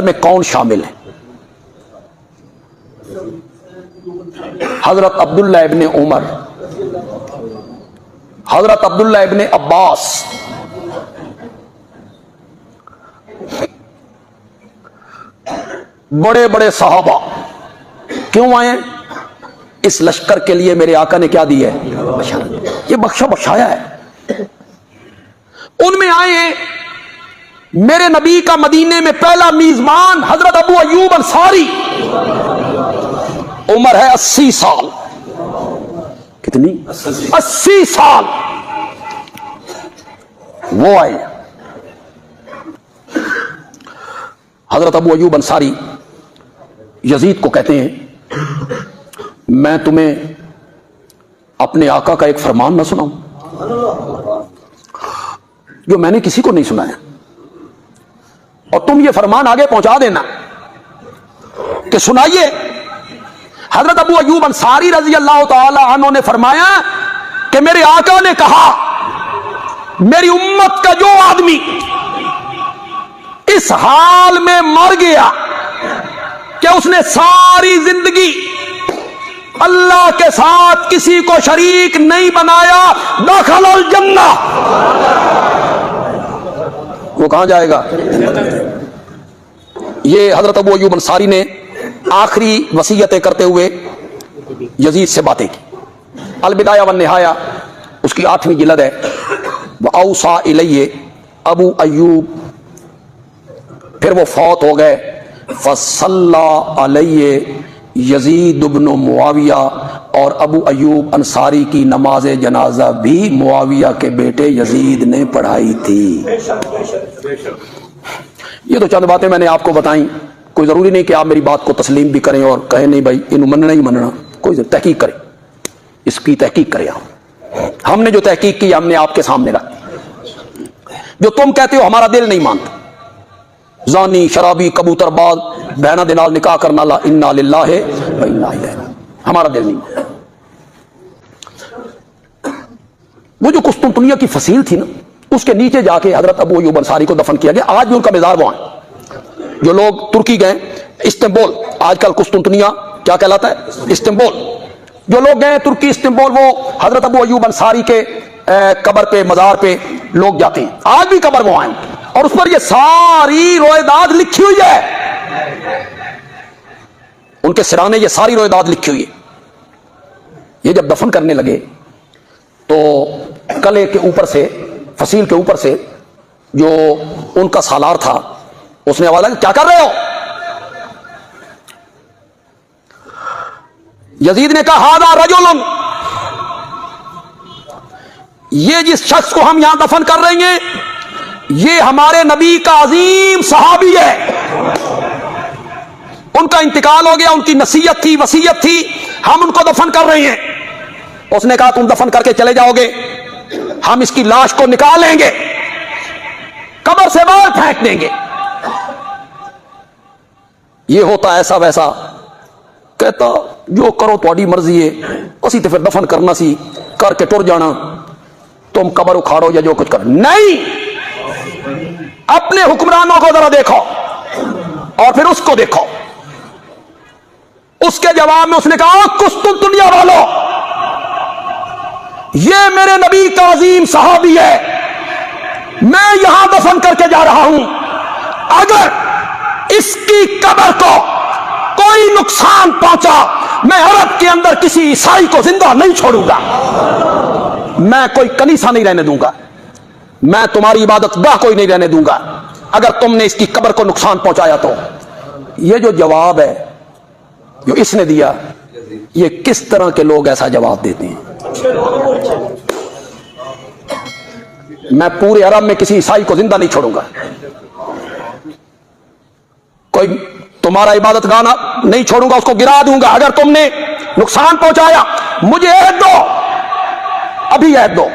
में कौन शामिल है? हजरत अब्दुल्ला इब्ने उमर, हजरत अब्दुल्ला इब्ने अब्बास, बड़े बड़े सहाबा क्यों आए? इस लश्कर के लिए मेरे आका ने क्या दिया है? ये बख्शा बख्शाया है। उनमें आए हैं मेरे नबी का मदीने में पहला मेजबान हजरत अबू अयूब अंसारी, उम्र है 80 साल। कितनी? 80 साल। वो आए हजरत अबू अयूब अंसारी यजीद को कहते हैं, मैं तुम्हें अपने आका का एक फरमान ना सुनाऊं जो मैंने किसी को नहीं सुनाया, और तुम ये फरमान आगे पहुंचा देना कि सुनाइए। हजरत अबू अयूब अंसारी रजी अल्लाह तआला अन्हु ने फरमाया कि मेरे आका ने कहा, मेरी उम्मत का जो आदमी इस हाल में मर गया कि उसने सारी जिंदगी अल्लाह के साथ किसी को शरीक नहीं बनाया, दखलल जन्नह, वो कहां जाएगा? ये हजरत अबू अयूब अंसारी ने आखिरी वसीयतें करते हुए यजीद से बातें की। अल बिदाया वन निहाया उसकी 8वीं जिल्द है। वह औसा इलैये अबू अयूब, फिर वो फौत हो गए। फसल्ला अलैये यजीद इब्न मुआविया, और अबू अयूब अंसारी की नमाज जनाजा भी मुआविया के बेटे यजीद ने पढ़ाई थी। ये तो चंद बातें मैंने आपको बताई। कोई जरूरी नहीं कि आप मेरी बात को तस्लीम भी करें और कहें नहीं भाई इन्हें मनना ही मनना। कोई तहकीक करें, इसकी तहकीक करें। हमने जो तहकीक की हमने आपके सामने रखी। जो तुम कहते हो हमारा दिल नहीं मानता, जानी शराबी कबूतरबाज बहना दे नाल निकाह करना ला इन्ना लिल्लाहि व इन्ना इलैहि, हमारा दिल नहीं मानता। वो जो कुस्तुनतुनिया की फसील थी ना, उसके नीचे जाके हजरत अबू अयूब अंसारी को दफन किया गया। आज भी उनका मज़ार वहां है। जो लोग तुर्की गए, इस्तांबुल, आजकल कुस्तुनतुनिया क्या कहलाता है? इस्तांबुल। जो लोग गए तुर्की इस्तांबुल, वो हजरत अबू अयूब अंसारी के कब्र पे, मज़ार पे लोग जाते हैं। आज भी कब्र वहां है और उस पर ये सारी रोएदाद लिखी हुई है। उनके सिराने ये सारी रोएदाद लिखी हुई है। ये जब दफन करने लगे तो कले के ऊपर से, फसील के ऊपर से जो उनका सालार था उसने आवाज लगा, क्या कर रहे हो? यजीद ने कहा, हादा रजुलन, ये जिस शख्स को हम यहां दफन कर रहे हैं ये हमारे नबी का अजीम सहाबी है। उनका इंतकाल हो गया, उनकी नसीहत थी, वसीयत थी, हम उनको दफन कर रहे हैं। उसने कहा तुम दफन करके चले जाओगे, हम इसकी लाश को निकाल लेंगे, कब्र से बाहर फेंक देंगे। ये होता ऐसा वैसा। कहता जो करो तुम्हारी मर्जी है, असी तो फिर दफन करना सी, करके टुर जाना, तुम कब्र उखाड़ो या जो कुछ करो। नहीं, अपने हुक्मरानों को जरा देखो और फिर उसको देखो। उसके जवाब में उसने कहा, कुस्तुनतुनिया वालों, ये मेरे नबी का अजीम सहाबी है, मैं यहां दफन करके जा रहा हूं। अगर इसकी कब्र को कोई नुकसान पहुंचा, मैं अरब के अंदर किसी ईसाई को जिंदा नहीं छोड़ूंगा, मैं कोई कलीसा नहीं रहने दूंगा, मैं तुम्हारी इबादत गाह कोई नहीं रहने दूंगा अगर तुमने इसकी कब्र को नुकसान पहुंचाया तो। ये जो जवाब है जो इसने दिया, ये किस तरह के लोग ऐसा जवाब देते हैं? मैं पूरे अरब में किसी ईसाई को जिंदा नहीं छोड़ूंगा, कोई तुम्हारा इबादत गाना नहीं छोड़ूंगा, उसको गिरा दूंगा अगर तुमने नुकसान पहुंचाया। मुझे ऐद दो, अभी ऐद दो।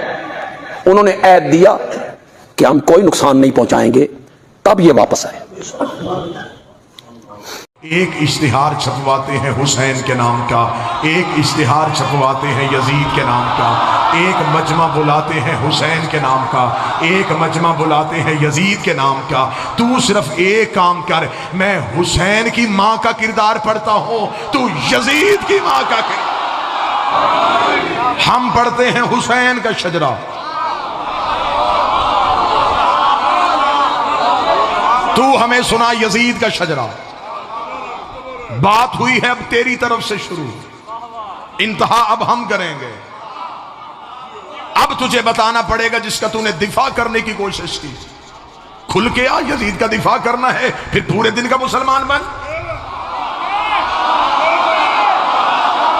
उन्होंने ऐद दिया कि हम कोई नुकसान नहीं पहुंचाएंगे, तब ये वापस आए। एक इश्तिहार छपवाते हैं हुसैन के नाम का, एक इश्तिहार छपवाते हैं यजीद के नाम का, एक मजमा बुलाते हैं हुसैन के नाम का, एक मजमा बुलाते हैं यजीद के नाम का। तू सिर्फ एक काम कर, मैं हुसैन की माँ का किरदार पढ़ता हूँ, तू यजीद की माँ का किरदार। हम पढ़ते हैं हुसैन का शजरा, तू हमें सुना यजीद का शजरा। बात हुई है अब तेरी तरफ से शुरू, इंतहा अब हम करेंगे। अब तुझे बताना पड़ेगा जिसका तूने दिफा करने की कोशिश की। खुल के आ, यजीद का दिफा करना है, फिर पूरे दिन का मुसलमान बन।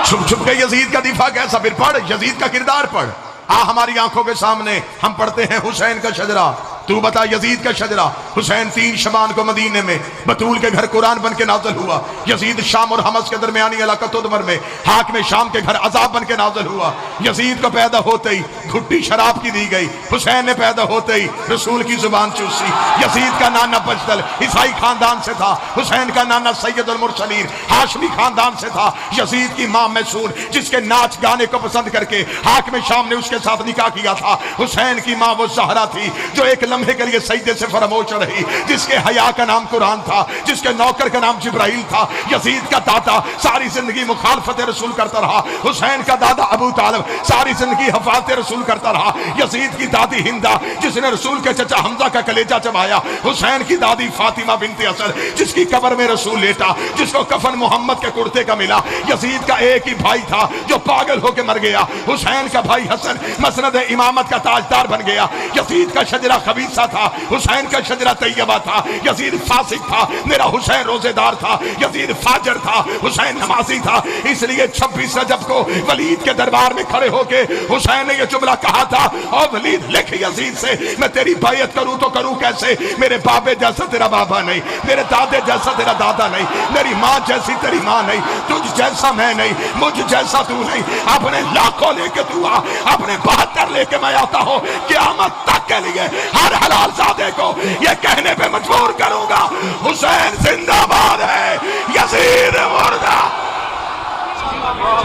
छुप छुप के यजीद का दिफा कैसा, फिर पढ़ यजीद का किरदार पढ़। आ हमारी आंखों के सामने हम पढ़ते हैं हुसैन का शजरा, तू बता यजीद का शजरा। हुसैन 3 शबान को मदीने में बतूल के घर कुरान बन के नाज़िल हुआ। यजीद शाम और हमस के दरमियानी इलाका तुदमर में हाकिम शाम के घर अजाब बन के नाज़िल हुआ। यजीद को पैदा होते ही घुट्टी शराब की दी गई, हुसैन ने पैदा होते ही रसूल की जुबान चूसी। यजीद का नाना बजदल ईसाई खानदान से था, हुसैन का नाना सैयदुल मुरसलीन हाशमी खानदान से था। यजीद की माँ मैसूर जिसके नाच गाने को पसंद करके हाकिम शाम ने उसके साथ निकाह किया था। हुसैन की माँ वो ज़हरा थी जो एक लम्हे के लिए सजदे से फरामोश रही, जिसके हया का नाम कुरान था, जिसके नौकर का नाम जिब्राइल था। यजीद का दादा सारी जिंदगी मुखालफत रसूल करता रहा। हुसैन का दादा अबू तालिब सारी जिंदगी हिफाजत रसूल करता रहा। यजीद की दादी हिंदा जिसने रसूल के चचा हमजा का कलेजा चबाया। हुसैन की दादी फातिमा बिनते असद जिसकी कब्र में रसूल लेटा, जिसको कफन मोहम्मद के कुर्ते का मिला। यजीद का एक ही भाई था जो पागल होकर मर गया। हुसैन का भाई हसन मसनद इमामत का ताजदार बन गया। यजीद का शजरा खबीसा था, हुसैन का शजरा तैयबा था। यजीद फासिक था, मेरा हुसैन रोजेदार था। यजीद फाजर था, हुसैन नमाजी था। इसलिए 26 रजब को वलीद के दरबार में खड़े होके हुसैन ने यह जुमला कहा था, और वलीद लिख यजीद से, मैं तेरी बैयत करूं तो करूं कैसे, मेरे बाबे जैसा तेरा बाबा नहीं, मेरे दादे जैसा तेरा दादा नहीं, मेरी माँ जैसी तेरी माँ नहीं, तुझ जैसा मैं नहीं, मुझ जैसा तू नहीं। अपने लाखों लेके तू आ, अपने 72 लेके मैं आता हूं। क़यामत तक के लिए हर हलाल ज़ादे को ये कहने पे मजबूर करूंगा, हुसैन जिंदाबाद है, यजीद मुर्दा।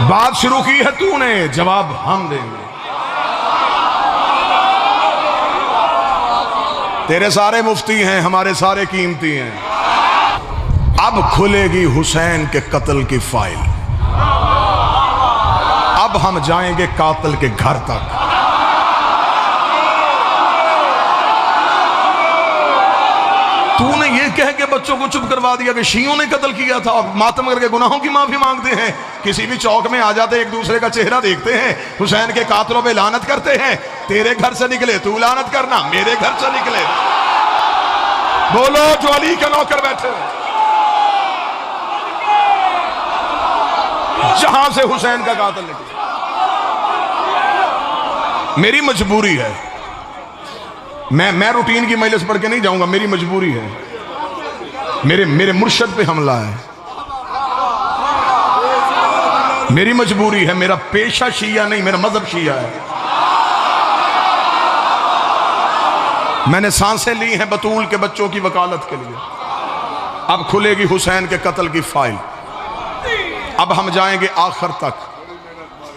बात शुरू की है तूने, जवाब हम देंगे। तेरे सारे मुफ्ती हैं, हमारे सारे कीमती हैं। अब खुलेगी हुसैन के कत्ल की फाइल। अब हम जाएंगे कातिल के घर तक। तूने ये कह के बच्चों को चुप करवा दिया कि शियों ने कत्ल किया था, मातम करके गुनाहों की माफी मांगते हैं। किसी भी चौक में आ जाते, एक दूसरे का चेहरा देखते हैं, हुसैन के कातलों पे लानत करते हैं। तेरे घर से निकले तू लानत करना, मेरे घर से निकले बोलो जो अली के नौकर बैठे, जहां से हुसैन का कातिल निकले। मेरी मजबूरी है, मैं रूटीन की मजलिस पढ़ के नहीं जाऊंगा, मेरी मजबूरी है। मेरे मुर्शद पे हमला है, मेरी मजबूरी है। मेरा पेशा शिया नहीं, मेरा मजहब शिया है। मैंने सांसें ली हैं बतूल के बच्चों की वकालत के लिए। अब खुलेगी हुसैन के कत्ल की फाइल। अब हम जाएंगे आखिर तक।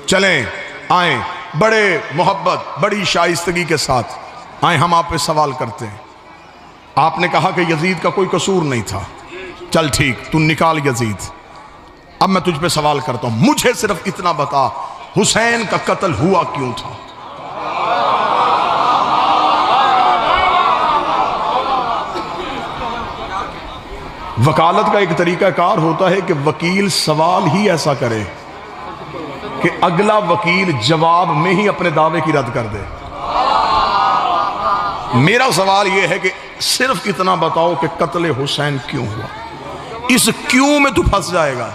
चलें, आए, बड़े मोहब्बत बड़ी शाइस्तगी के साथ आए, हम आप पे सवाल करते हैं। आपने कहा कि यजीद का कोई कसूर नहीं था, चल ठीक, तू निकाल यजीद। अब मैं तुझ पे सवाल करता हूं, मुझे सिर्फ इतना बता, हुसैन का कत्ल हुआ क्यों था? वकालत का एक तरीकाकार होता है कि वकील सवाल ही ऐसा करे कि अगला वकील जवाब में ही अपने दावे की रद्द कर दे। मेरा सवाल यह है कि सिर्फ इतना बताओ कि कत्ल हुसैन क्यों हुआ। इस क्यों में तू फंस जाएगा।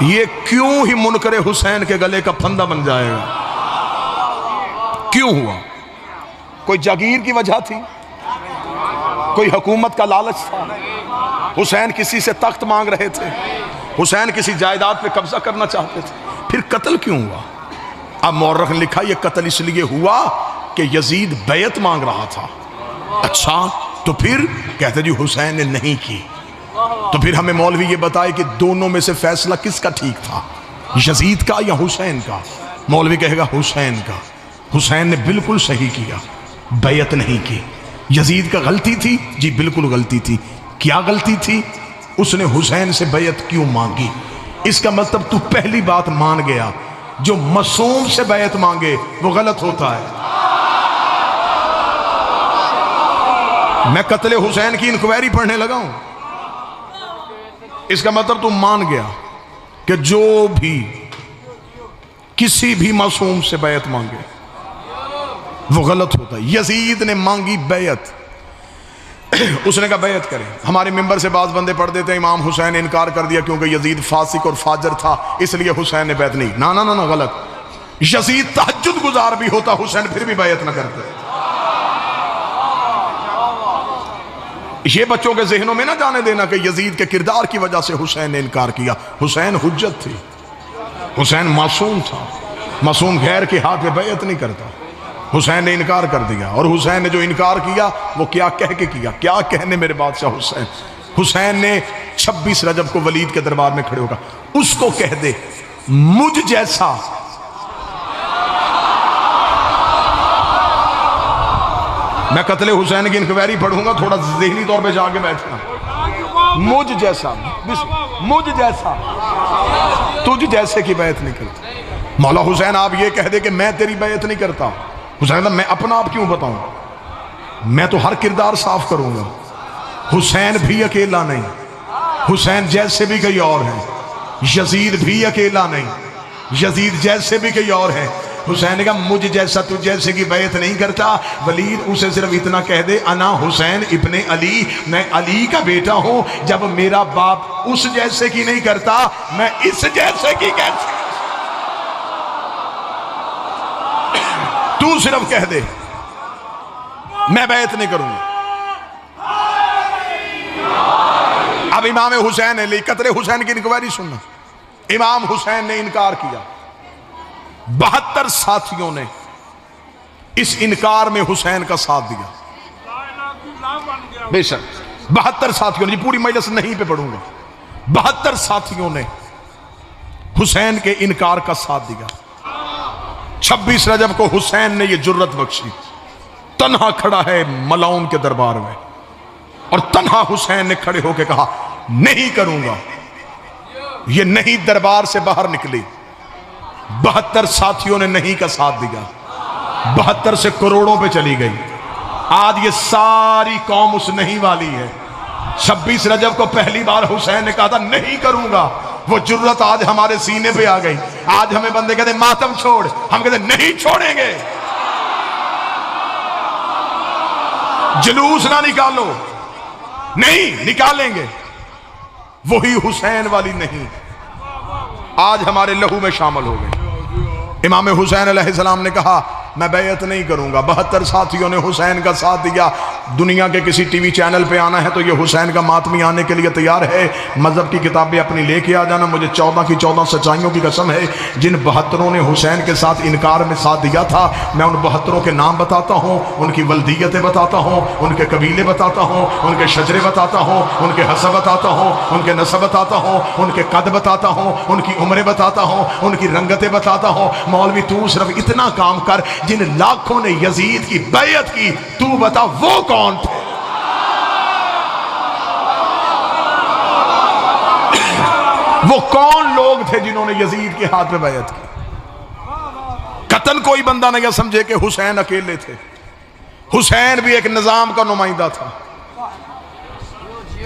ये क्यों ही मुनकरे हुसैन के गले का फंदा बन जाएगा। क्यों हुआ? कोई जागीर की वजह थी, कोई हुकूमत का लालच था, हुसैन किसी से तख्त मांग रहे थे, हुसैन किसी जायदाद पे कब्जा करना चाहते थे, फिर कत्ल क्यों हुआ? अब मौर्रख ने लिखा यह कत्ल इसलिए हुआ कि यजीद बैत मांग रहा था। अच्छा, तो फिर कहते जी हुसैन ने नहीं की। तो फिर हमें मौलवी ये बताए कि दोनों में से फैसला किसका ठीक था, यजीद का या हुसैन का? मौलवी कहेगा हुसैन का। हुसैन ने बिल्कुल सही किया, बैयत नहीं की। यजीद का गलती थी? जी बिल्कुल गलती थी। क्या गलती थी? उसने हुसैन से बैयत क्यों मांगी? इसका मतलब तू पहली बात मान गया, जो मासूम से बैयत मांगे वो गलत होता है। मैं कत्ले हुसैन की इंक्वायरी पढ़ने लगा हूं, इसका मतलब तू मान गया कि जो भी किसी भी मासूम से बैयत मांगे वो गलत होता है। यजीद ने मांगी बैयत, उसने कहा बैयत करें। हमारे मिंबर से बाज बंदे पढ़ देते हैं इमाम हुसैन ने इनकार कर दिया क्योंकि यजीद फासिक और फाजर था, इसलिए हुसैन ने बैयत नहीं। ना ना ना ना, गलत। यजीद तहज्जुद गुजार भी होता, हुसैन फिर भी बैयत ना करते। ये बच्चों के जहनों में ना जाने देना कि यजीद के किरदार की वजह से हुसैन ने इनकार किया। हुसैन हुज्जत थी, हुसैन मासूम था, मासूम गैर के हाथ में बैयत नहीं करता। हुसैन ने इनकार कर दिया, और हुसैन ने जो इनकार किया वो क्या कह के किया? क्या कहने मेरे बादशाह हुसैन। हुसैन ने 26 रजब को वलीद के दरबार में खड़े होकर उसको कह दे मुझ जैसा मैं कत्ले हुसैन की इंक्वायरी पढ़ूंगा, थोड़ा ज़हनी तौर पे जाके बैठना। मुझ जैसा, मुझ जैसा, तुझ जैसे की बैत नहीं करता। मौला हुसैन आप ये कह दे कि मैं तेरी बैत नहीं करता, हुसैन मैं अपना आप क्यों बताऊं, मैं तो हर किरदार साफ करूंगा। हुसैन भी अकेला नहीं, हुसैन जैसे भी कई और हैं। यजीद भी अकेला नहीं, यजीद जैसे भी कई और हैं। हुसैन का मुझ जैसा तुझ जैसे की बैत नहीं करता। वलीद उसे सिर्फ इतना कह दे अना हुसैन इब्ने अली, मैं अली का बेटा हूं। जब मेरा बाप उस जैसे की नहीं करता, मैं इस जैसे की कैसे? तू सिर्फ कह दे मैं बैत नहीं करूंगा। अब इमाम हुसैन ने ली, कत्ले हुसैन की इंक्वायरी सुनना। इमाम हुसैन ने इनकार किया, 72 साथियों ने इस इनकार में हुसैन का साथ दिया। बेशक 72 साथियों ने, पूरी मजलिस नहीं पे पढ़ूंगा, 72 साथियों ने हुसैन के इनकार का साथ दिया। 26 रजब को हुसैन ने यह जुर्रत बख्शी, तन्हा खड़ा है मलाउन के दरबार में, और तन्हा हुसैन ने खड़े होकर कहा नहीं करूंगा। यह नहीं दरबार से बाहर निकली। 72 साथियों ने नहीं का साथ दिया, 72 से करोड़ों पे चली गई। आज ये सारी कौम उस नहीं वाली है। 26 रजब को पहली बार हुसैन ने कहा था नहीं करूंगा, वो जुर्रत आज हमारे सीने पे आ गई। आज हमें बंदे कहते मातम छोड़, हम कहते नहीं छोड़ेंगे। जुलूस ना निकालो, नहीं निकालेंगे। वही हुसैन वाली नहीं आज हमारे लहू में शामिल हो गई। इमाम हुसैन अलैहिस्सलाम ने कहा मैं बैयत नहीं करूंगा। 72 साथियों ने हुसैन का साथ दिया। दुनिया के किसी टीवी चैनल पे आना है तो ये हुसैन का मातमी आने के लिए तैयार है। मजहब की किताबें अपनी लेके आ जाना। मुझे 14 की 14 सच्चाइयों की कसम है, जिन 72 ने हुसैन के साथ इनकार में साथ दिया था, मैं उन 72 के नाम बताता हूँ, उनकी वल्दियतें बताता हूँ, उनके कबीले बताता हूँ, उनके शजरे बताता हूँ, उनके हसब बताता हूँ, उनके नसब बताता हूँ, उनके कद बताता हूँ, उनकी उम्रें बताता हूँ, उनकी रंगतें बताता हूँ। मौलवी तू सिर्फ इतना काम कर, जिन लाखों ने यजीद की बैयत की, तू बता वो कौन थे? वो कौन लोग थे जिन्होंने यजीद के हाथ में बैयत की? कतन कोई बंदा नहीं समझे कि हुसैन अकेले थे। हुसैन भी एक निजाम का नुमाइंदा था,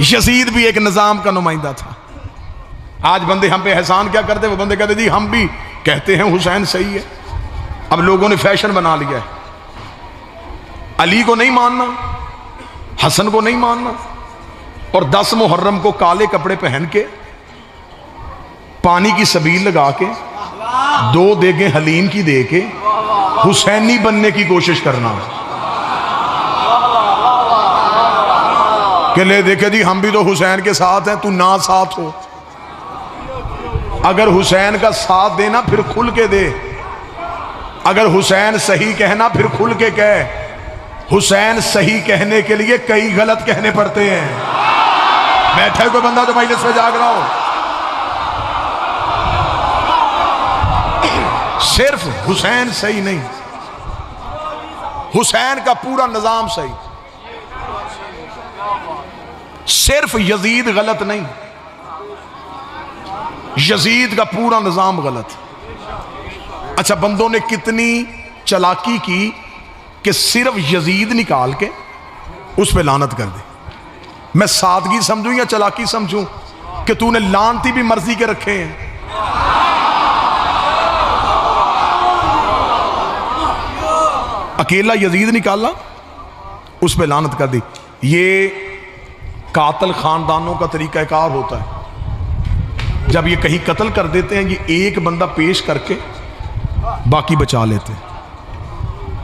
यजीद भी एक निजाम का नुमाइंदा था। आज बंदे हम पे एहसान क्या करते? वो बंदे कहते जी हम भी कहते हैं हुसैन सही है। अब लोगों ने फैशन बना लिया है, अली को नहीं मानना, हसन को नहीं मानना, और 10 मुहर्रम को काले कपड़े पहन के पानी की सबील लगा के 2 देगे हलीम की दे के हुसैनी बनने की कोशिश करना कि ले देखे जी हम भी तो हुसैन के साथ हैं, तू ना साथ हो। अगर हुसैन का साथ देना फिर खुल के दे, अगर हुसैन सही कहना फिर खुल के कह। हुसैन सही कहने के लिए कई गलत कहने पड़ते हैं। बैठे कोई बंदा जो मजलिस में जाग रहा हो, सिर्फ हुसैन सही नहीं, हुसैन का पूरा निजाम सही, सिर्फ यजीद गलत नहीं, यजीद का पूरा निजाम गलत। अच्छा, बंदों ने कितनी चालाकी की कि सिर्फ यजीद निकाल के उस पे लानत कर दी। मैं सादगी समझूं या चालाकी समझूं कि तूने लानती भी मर्जी के रखे हैं। अकेला यजीद निकाला, उस पे लानत कर दी। ये कातल खानदानों का तरीकाकार होता है। जब ये कहीं कत्ल कर देते हैं, ये एक बंदा पेश करके बाकी बचा लेते हैं।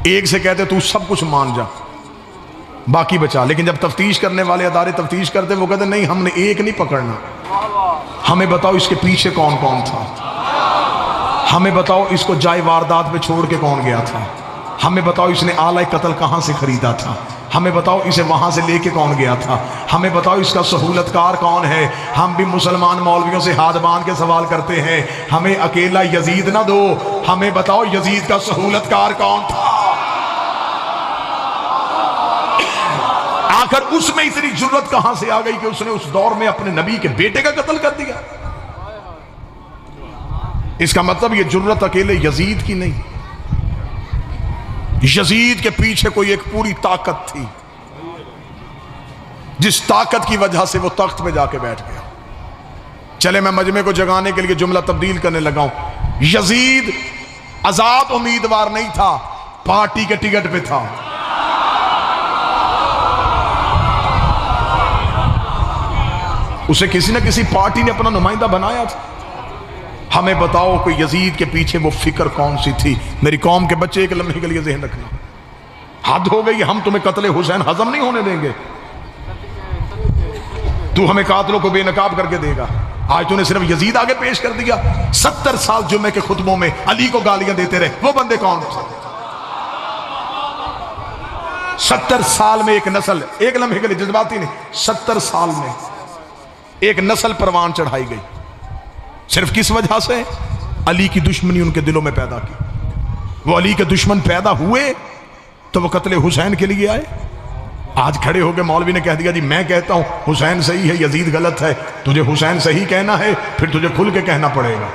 एक से कहते तू सब कुछ मान जा, बाकी बचा। लेकिन जब तफ्तीश करने वाले अदारे तफ्तीश करते, वो कहते नहीं, हमने एक नहीं पकड़ना, हमें बताओ इसके पीछे कौन कौन था, हमें बताओ इसको जाए वारदात पे छोड़ के कौन गया था, हमें बताओ इसने आला कत्ल कहां से खरीदा था, हमें बताओ इसे वहां से लेके कौन गया था, हमें बताओ इसका सहूलतकार कौन है। हम भी मुसलमान मौलवियों से हाथ बांध के सवाल करते हैं, हमें अकेला यजीद ना दो, हमें बताओ यजीद का सहूलतकार कौन था। आखिर उसमें इतनी जुर्रत कहां से आ गई कि उसने उस दौर में अपने नबी के बेटे का कत्ल कर दिया। इसका मतलब ये जुर्रत अकेले यजीद की नहीं, यजीद के पीछे कोई एक पूरी ताकत थी, जिस ताकत की वजह से वो तख्त पे जाके बैठ गया। चले, मैं मजमे को जगाने के लिए जुमला तब्दील करने लगा हूं। यजीद आजाद उम्मीदवार नहीं था, पार्टी के टिकट पे था। उसे किसी न किसी पार्टी ने अपना नुमाइंदा बनाया था। हमें बताओ कोई यजीद के पीछे वो फिक्र कौन सी थी। मेरी कौम के बच्चे एक लम्हे के लिए ज़हन रखना, हद हो गई, हम तुम्हें कत्ले हुसैन हजम नहीं होने देंगे। तू हमें कातलों को बेनकाब करके देगा। आज तूने सिर्फ यजीद आगे पेश कर दिया। 70 साल जुम्मे के खुतबों में अली को गालियां देते रहे, वो बंदे कौन थे? 70 साल में एक नस्ल, एक लम्हे के लिए जज्बाती नहीं, 70 साल में एक नस्ल परवान चढ़ाई गई। सिर्फ किस वजह से? अली की दुश्मनी उनके दिलों में पैदा की। वो अली के दुश्मन पैदा हुए तो वो कत्ले हुसैन के लिए आए। आज खड़े होकर मौलवी ने कह दिया जी मैं कहता हूं हुसैन सही है, यजीद गलत है। तुझे हुसैन सही कहना है, फिर तुझे खुल के कहना पड़ेगा,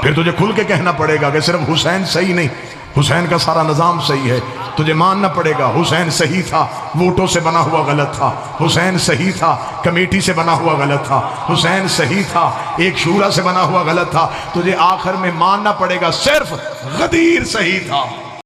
फिर तुझे खुल के कहना पड़ेगा कि सिर्फ हुसैन सही नहीं, हुसैन का सारा निज़ाम सही है। तुझे मानना पड़ेगा हुसैन सही था, वोटों से बना हुआ गलत था, हुसैन सही था, कमेटी से बना हुआ गलत था, हुसैन सही था, एक शूरा से बना हुआ गलत था। तुझे आखिर में मानना पड़ेगा सिर्फ गदीर सही था।